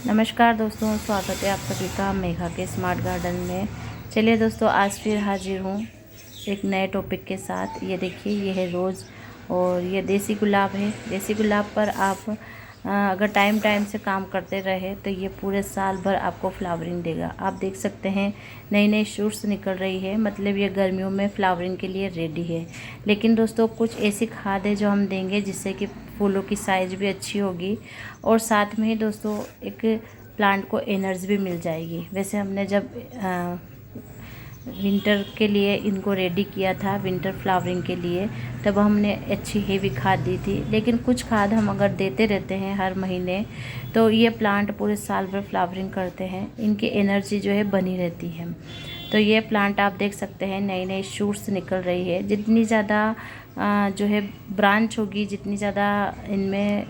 नमस्कार दोस्तों, स्वागत है आप सभी का मेघा के स्मार्ट गार्डन में। चलिए दोस्तों, आज फिर हाजिर हूँ एक नए टॉपिक के साथ। ये देखिए, ये है रोज़ और ये देसी गुलाब है। देसी गुलाब पर आप अगर टाइम से काम करते रहे तो ये पूरे साल भर आपको फ्लावरिंग देगा। आप देख सकते हैं नई नई शूट्स निकल रही है, मतलब ये गर्मियों में फ्लावरिंग के लिए रेडी है। लेकिन दोस्तों, कुछ ऐसी खाद है जो हम देंगे जिससे कि फूलों की साइज़ भी अच्छी होगी और साथ में ही दोस्तों एक प्लांट को एनर्जी भी मिल जाएगी। वैसे हमने जब विंटर के लिए इनको रेडी किया था, विंटर फ्लावरिंग के लिए, तब हमने अच्छी हेवी खाद दी थी। लेकिन कुछ खाद हम अगर देते रहते हैं हर महीने तो ये प्लांट पूरे साल भर फ्लावरिंग करते हैं, इनकी एनर्जी जो है बनी रहती है। तो ये प्लांट आप देख सकते हैं नई नई शूट्स निकल रही है। जितनी ज़्यादा जो है ब्रांच होगी, जितनी ज़्यादा इनमें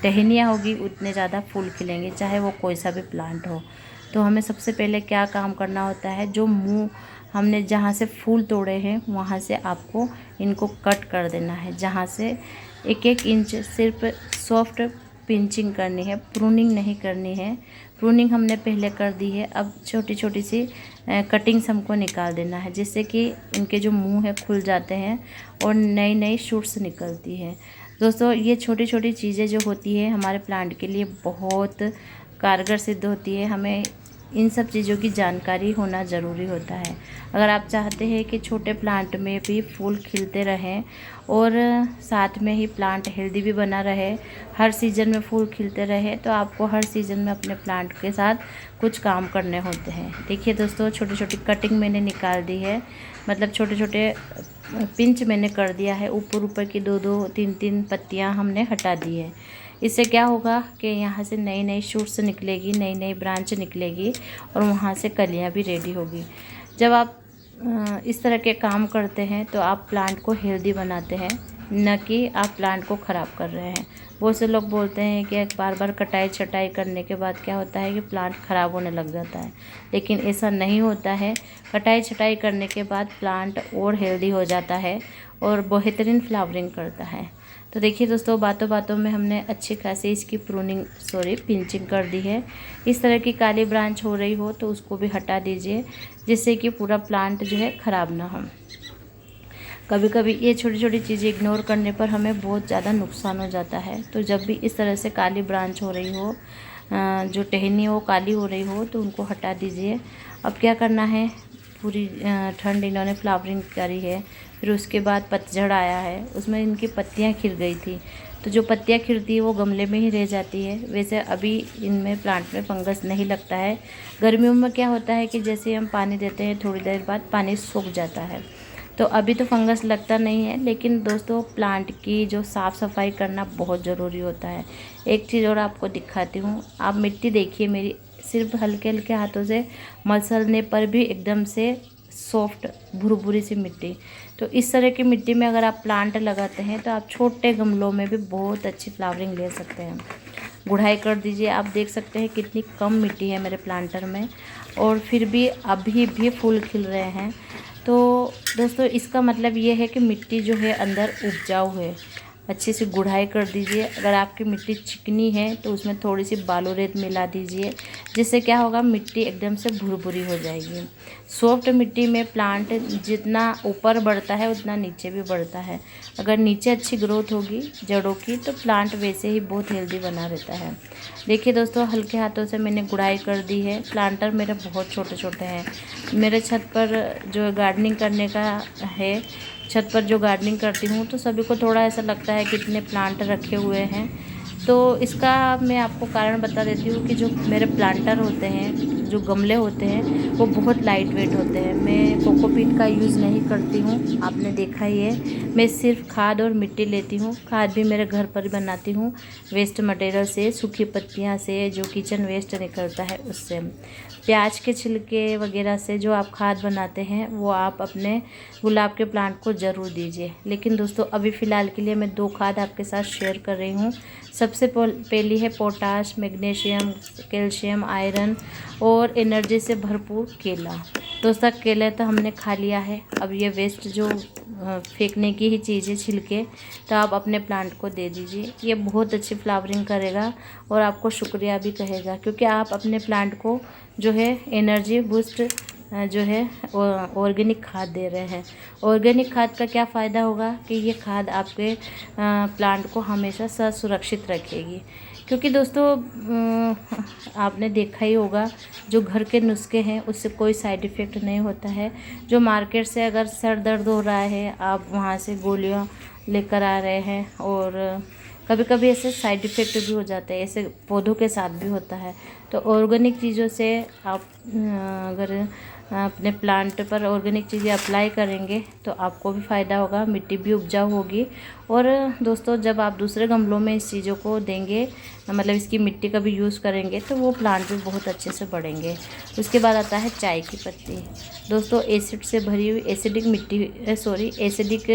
टहनियाँ होगी, उतने ज़्यादा फूल खिलेंगे, चाहे वो कोई सा भी प्लांट हो। तो हमें सबसे पहले क्या काम करना होता है, जो मुंह हमने जहाँ से फूल तोड़े हैं वहाँ से आपको इनको कट कर देना है। जहाँ से 1-1 इंच सिर्फ सॉफ्ट पिंचिंग करनी है, प्रूनिंग नहीं करनी है। प्रूनिंग हमने पहले कर दी है, अब छोटी छोटी सी कटिंग्स हमको निकाल देना है, जिससे कि इनके जो मुंह है खुल जाते हैं और नई नई शूट्स निकलती हैं। दोस्तों, ये छोटी छोटी चीज़ें जो होती है हमारे प्लांट के लिए बहुत कारगर सिद्ध होती है। हमें इन सब चीज़ों की जानकारी होना ज़रूरी होता है। अगर आप चाहते हैं कि छोटे प्लांट में भी फूल खिलते रहें और साथ में ही प्लांट हेल्दी भी बना रहे, हर सीज़न में फूल खिलते रहे, तो आपको हर सीज़न में अपने प्लांट के साथ कुछ काम करने होते हैं। देखिए दोस्तों, छोटी छोटी कटिंग मैंने निकाल दी है, मतलब छोटे छोटे पिंच मैंने कर दिया है। ऊपर ऊपर की 2-2, 3-3 पत्तियाँ हमने हटा दी है। इससे क्या होगा कि यहाँ से नई नई शूट्स निकलेगी, नई नई ब्रांच निकलेगी और वहाँ से कलियाँ भी रेडी होगी। जब आप इस तरह के काम करते हैं तो आप प्लांट को हेल्दी बनाते हैं, न कि आप प्लांट को ख़राब कर रहे हैं। बहुत से लोग बोलते हैं कि बार बार कटाई छटाई करने के बाद क्या होता है कि प्लांट ख़राब होने लग जाता है, लेकिन ऐसा नहीं होता है। कटाई छटाई करने के बाद प्लांट और हेल्दी हो जाता है और बेहतरीन फ्लावरिंग करता है। तो देखिए दोस्तों, बातों बातों में हमने अच्छी खासी इसकी पिंचिंग कर दी है। इस तरह की काली ब्रांच हो रही हो तो उसको भी हटा दीजिए, जिससे कि पूरा प्लांट जो है ख़राब ना हो। कभी कभी ये छोटी छोटी चीज़ें इग्नोर करने पर हमें बहुत ज़्यादा नुकसान हो जाता है। तो जब भी इस तरह से काली ब्रांच हो रही हो, जो टहनी हो काली हो रही हो, तो उनको हटा दीजिए। अब क्या करना है, पूरी ठंड इन्होंने फ्लावरिंग करी है, फिर उसके बाद पतझड़ आया है, उसमें इनकी पत्तियां खिल गई थी। तो जो पत्तियां खिलती है वो गमले में ही रह जाती है। वैसे अभी इनमें प्लांट में फंगस नहीं लगता है। गर्मियों में क्या होता है कि जैसे हम पानी देते हैं थोड़ी देर बाद पानी सूख जाता है, तो अभी तो फंगस लगता नहीं है। लेकिन दोस्तों, प्लांट की जो साफ़ सफाई करना बहुत ज़रूरी होता है। एक चीज़ और आपको दिखाती हूँ, आप मिट्टी देखिए मेरी, सिर्फ हल्के हल्के हाथों से मसलने पर भी एकदम से सॉफ्ट भुरभुरी सी मिट्टी। तो इस तरह की मिट्टी में अगर आप प्लांट लगाते हैं तो आप छोटे गमलों में भी बहुत अच्छी फ्लावरिंग ले सकते हैं। गुड़ाई कर दीजिए। आप देख सकते हैं कितनी कम मिट्टी है मेरे प्लांटर में और फिर भी अभी भी फूल खिल रहे हैं। तो दोस्तों, इसका मतलब ये है कि मिट्टी जो है अंदर उपजाऊ है। अच्छे से गुड़ाई कर दीजिए। अगर आपकी मिट्टी चिकनी है तो उसमें थोड़ी सी बालू रेत मिला दीजिए, जिससे क्या होगा, मिट्टी एकदम से भुरभुरी हो जाएगी। सॉफ्ट मिट्टी में प्लांट जितना ऊपर बढ़ता है उतना नीचे भी बढ़ता है। अगर नीचे अच्छी ग्रोथ होगी जड़ों की तो प्लांट वैसे ही बहुत हेल्दी बना रहता है। देखिए दोस्तों, हल्के हाथों से मैंने गुड़ाई कर दी है। प्लांटर मेरे बहुत छोटे छोटे हैं। मेरे छत पर जो गार्डनिंग करने का है, छत पर जो गार्डनिंग करती हूँ, तो सभी को थोड़ा ऐसा लगता है कि इतने प्लांट रखे हुए हैं। तो इसका मैं आपको कारण बता देती हूँ कि जो मेरे प्लांटर होते हैं, जो गमले होते हैं, वो बहुत लाइट वेट होते हैं। मैं कोकोपीट का यूज़ नहीं करती हूँ, आपने देखा ही है। मैं सिर्फ खाद और मिट्टी लेती हूँ। खाद भी मेरे घर पर बनाती हूँ, वेस्ट मटेरियल से, सूखी पत्तियाँ से, जो किचन वेस्ट निकलता है उससे। प्याज के छिलके वगैरह से जो आप खाद बनाते हैं वो आप अपने गुलाब के प्लांट को ज़रूर दीजिए। लेकिन दोस्तों, अभी फ़िलहाल के लिए मैं 2 खाद आपके साथ शेयर कर रही हूँ। सबसे पहली है पोटाश, मैग्नीशियम, कैल्शियम, आयरन और एनर्जी से भरपूर केला। दोस्तों, केला तो हमने खा लिया है। अब ये वेस्ट जो फेंकने की ही चीज़ है, छिलके, तो आप अपने प्लांट को दे दीजिए। ये बहुत अच्छी फ्लावरिंग करेगा और आपको शुक्रिया भी कहेगा, क्योंकि आप अपने प्लांट को जो है एनर्जी बूस्ट जो है ऑर्गेनिक खाद दे रहे हैं। ऑर्गेनिक खाद का क्या फ़ायदा होगा कि ये खाद आपके प्लांट को हमेशा सुरक्षित रखेगी। क्योंकि दोस्तों आपने देखा ही होगा, जो घर के नुस्खे हैं उससे कोई साइड इफ़ेक्ट नहीं होता है। जो मार्केट से अगर सर दर्द हो रहा है, आप वहाँ से गोलियाँ लेकर आ रहे हैं, और कभी कभी ऐसे साइड इफ़ेक्ट भी हो जाते हैं, ऐसे पौधों के साथ भी होता है। तो ऑर्गेनिक चीज़ों से आप अगर अपने प्लांट पर ऑर्गेनिक चीज़ें अप्लाई करेंगे तो आपको भी फ़ायदा होगा, मिट्टी भी उपजाऊ होगी। और दोस्तों जब आप दूसरे गमलों में इस चीज़ों को देंगे, मतलब इसकी मिट्टी का भी यूज़ करेंगे, तो वो प्लांट भी बहुत अच्छे से बढ़ेंगे। उसके बाद आता है चाय की पत्ती। दोस्तों एसिड से भरी हुई एसिडिक मिट्टी एसिडिक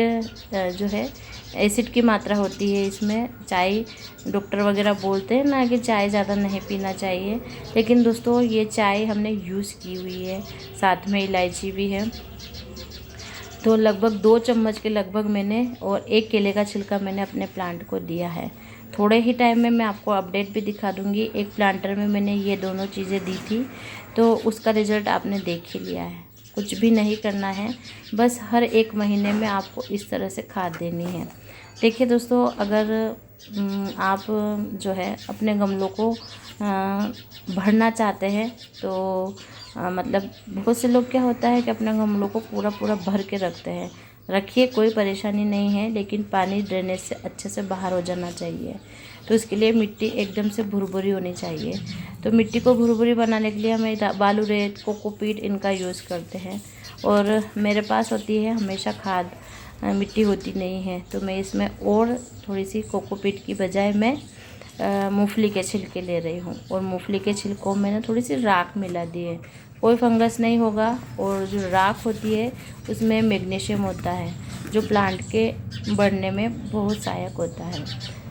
जो है एसिड की मात्रा होती है इसमें। चाय डॉक्टर वगैरह बोलते हैं ना कि चाय ज़्यादा नहीं पीना चाहिए, लेकिन दोस्तों ये चाय हमने यूज़ की हुई है, साथ में इलायची भी है। तो लगभग 2 चम्मच के लगभग मैंने, और 1 केले का छिलका मैंने अपने प्लांट को दिया है। थोड़े ही टाइम में मैं आपको अपडेट भी दिखा दूंगी। एक प्लांटर में मैंने ये दोनों चीज़ें दी थी, तो उसका रिज़ल्ट आपने देख ही लिया है। कुछ भी नहीं करना है, बस हर 1 महीने में आपको इस तरह से खाद देनी है। देखिए दोस्तों, अगर आप जो है अपने गमलों को भरना चाहते हैं, तो मतलब बहुत से लोग क्या होता है कि अपने गमलों को पूरा भर के रखते हैं। रखिए, कोई परेशानी नहीं है, लेकिन पानी ड्रेनेज से अच्छे से बाहर हो जाना चाहिए। तो इसके लिए मिट्टी एकदम से भुरभुरी होनी चाहिए। तो मिट्टी को भुरभुरी बनाने के लिए हमें बालू, रेत, कोकोपीट इनका यूज़ करते हैं। और मेरे पास होती है हमेशा खाद, मिट्टी होती नहीं है, तो मैं इसमें और थोड़ी सी कोकोपीट की बजाय मैं मूंगफली के छिलके ले रही हूँ। और मूंगफली के छिलकों में ना थोड़ी सी राख मिला दी है, कोई फंगस नहीं होगा। और जो राख होती है उसमें मैग्नीशियम होता है, जो प्लांट के बढ़ने में बहुत सहायक होता है।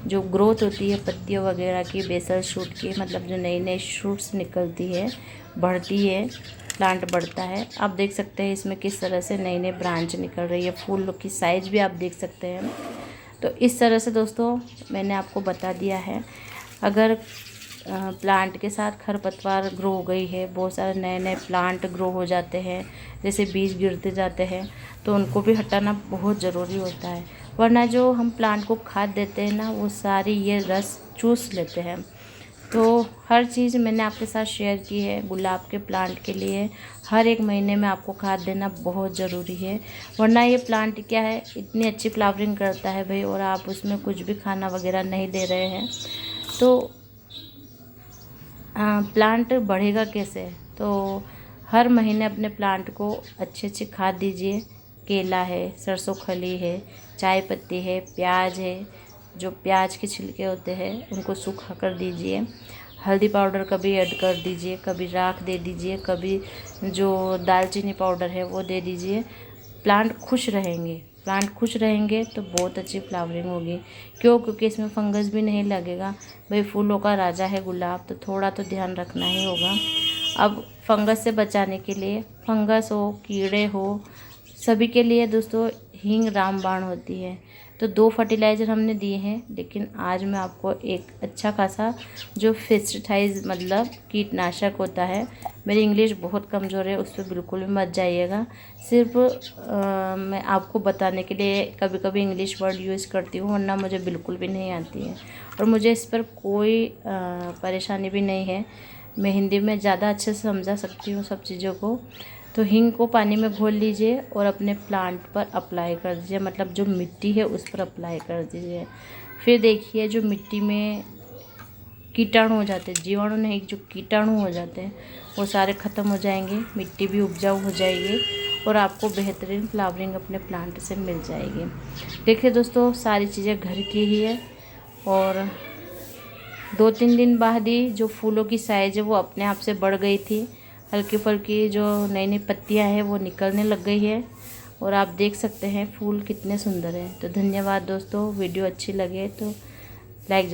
जो ग्रोथ होती है पत्तियों वगैरह की, बेसल शूट की, मतलब जो नई नई शूट्स निकलती है, बढ़ती है, प्लांट बढ़ता है। आप देख सकते हैं इसमें किस तरह से नई नई ब्रांच निकल रही है। फूल की साइज़ भी आप देख सकते हैं। तो इस तरह से दोस्तों मैंने आपको बता दिया है। अगर प्लांट के साथ खरपतवार ग्रो हो गई है, बहुत सारे नए नए प्लांट ग्रो हो जाते हैं, जैसे बीज गिरते जाते हैं, तो उनको भी हटाना बहुत ज़रूरी होता है। वरना जो हम प्लांट को खाद देते हैं ना, वो सारी ये रस चूस लेते हैं। तो हर चीज़ मैंने आपके साथ शेयर की है। गुलाब के प्लांट के लिए हर 1 महीने में आपको खाद देना बहुत ज़रूरी है, वरना ये प्लांट क्या है, इतनी अच्छी फ्लावरिंग करता है भाई, और आप उसमें कुछ भी खाना वगैरह नहीं दे रहे हैं, तो प्लांट बढ़ेगा कैसे। तो हर महीने अपने प्लांट को अच्छी खाद दीजिए। केला है, सरसों खली है, चाय पत्ती है, प्याज है, जो प्याज के छिलके होते हैं उनको सूखा कर दीजिए। हल्दी पाउडर कभी ऐड कर दीजिए, कभी राख दे दीजिए, कभी जो दालचीनी पाउडर है वो दे दीजिए। प्लांट खुश रहेंगे तो बहुत अच्छी फ्लावरिंग होगी। क्यों? क्योंकि इसमें फंगस भी नहीं लगेगा। भाई फूलों का राजा है गुलाब, तो थोड़ा तो ध्यान रखना ही होगा। अब फंगस से बचाने के लिए, फंगस हो, कीड़े हो, सभी के लिए दोस्तों हींग रामबाण होती है। तो 2 फर्टिलाइज़र हमने दिए हैं, लेकिन आज मैं आपको एक अच्छा खासा जो पेस्टिसाइड मतलब कीटनाशक होता है, मेरी इंग्लिश बहुत कमज़ोर है, उस पर बिल्कुल भी मत जाइएगा। सिर्फ मैं आपको बताने के लिए कभी कभी इंग्लिश वर्ड यूज़ करती हूँ, वरना मुझे बिल्कुल भी नहीं आती है, और मुझे इस पर कोई परेशानी भी नहीं है। मैं हिंदी में ज़्यादा अच्छे से समझा सकती हूँ सब चीज़ों को। तो हींग को पानी में घोल लीजिए और अपने प्लांट पर अप्लाई कर दीजिए, मतलब जो मिट्टी है उस पर अप्लाई कर दीजिए। फिर देखिए जो मिट्टी में कीटाणु हो जाते हैं, जीवाणु नहीं, जो कीटाणु हो जाते हैं वो सारे ख़त्म हो जाएंगे, मिट्टी भी उपजाऊ हो जाएगी, और आपको बेहतरीन फ्लावरिंग अपने प्लांट से मिल जाएगी। देखिए दोस्तों, सारी चीज़ें घर की ही है, और 2-3 दिन बाद ही जो फूलों की साइज़ है वो अपने आप से बढ़ गई थी। हल्की फुल्की जो नई नई पत्तियां हैं वो निकलने लग गई है, और आप देख सकते हैं फूल कितने सुंदर हैं। तो धन्यवाद दोस्तों, वीडियो अच्छी लगे तो लाइक